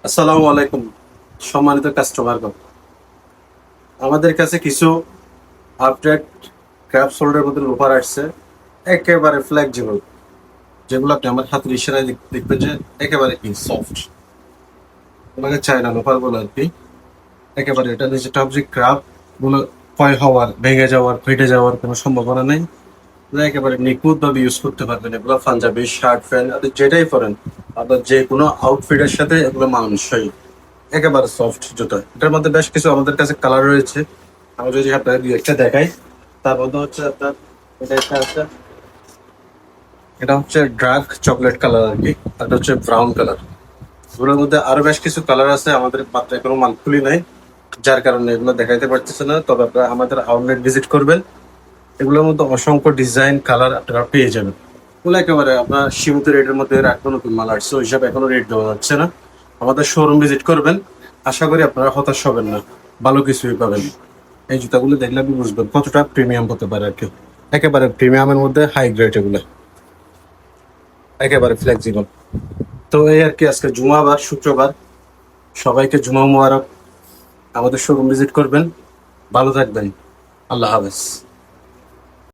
আসসালামু আলাইকুম সম্মানিত কাস্টমারগণ। আমাদের কাছে কিছু আপডেট ক্র্যাপ সোল্ডের মধ্যে লোফার আসছে, একেবারে ফ্লেক্সিবল, যেগুলো আপনি আমার হাতের ইশারায় দেখবেন যে একেবারে কি সফট। ওনাকে চায়না লোফার বলে আর কি। একেবারে এটা নিচে টপ যে ক্র্যাপ গুলো ক্ষয় হওয়ার, ভেঙে যাওয়ার, ফেটে যাওয়ার কোনো সম্ভাবনা নেই। এগুলো একেবারে নিখুঁত ভাবে ইউজ করতে পারবেন। এগুলো পাঞ্জাবি শার্ট প্যান্ট আপনি যেটাই পরেন, আপনার যে কোনো আউটফিটের সাথে এগুলো মানানসই। একেবারে সফট জুতো। এটার মধ্যে বেশ কিছু আমাদের কাছে কালার রয়েছে। আমি যদি আপনাকে দুই একটা দেখাই, তার মধ্যে হচ্ছে আপনার এটা একটা আছে, এটা হচ্ছে ডার্ক চকলেট কালার আর কি, আর এটা হচ্ছে ব্রাউন কালার। এগুলোর মধ্যে আরো বেশ কিছু কালার আছে, আমাদের মাত্রায় কোনো মাল খুলি নাই, যার কারণে এগুলো দেখাইতে পারতেছে না। তবে আপনারা আমাদের আউটলেট ভিজিট করবেন, এগুলোর মধ্যে অসংখ্য ডিজাইন কালার আপনারা পেয়ে যাবেন। এগুলো একেবারে আপনার সীমিত রেটের মধ্যে রাখবো, নতুন মাল আসছে ওই হিসাবে এখনো রেট দেওয়া যাচ্ছে না। আমাদের শোরুম ভিজিট করবেন, আশা করি আপনারা হতাশ হবেন না, ভালো কিছুই পাবেন। এই জুতাগুলো দেখলে আপনি বুঝবেন কতটা প্রিমিয়াম হতে পারে আর কি। একেবারে প্রিমিয়ামের মধ্যে হাই গ্রেড, এগুলো একেবারে ফ্লেক্সিবল। তো এই আর কি, আজকে জুমাবার, শুক্রবার, সবাইকে জুমা মুবারক। আমাদের শোরুম ভিজিট করবেন, ভালো থাকবেন, আল্লাহ হাফেজ।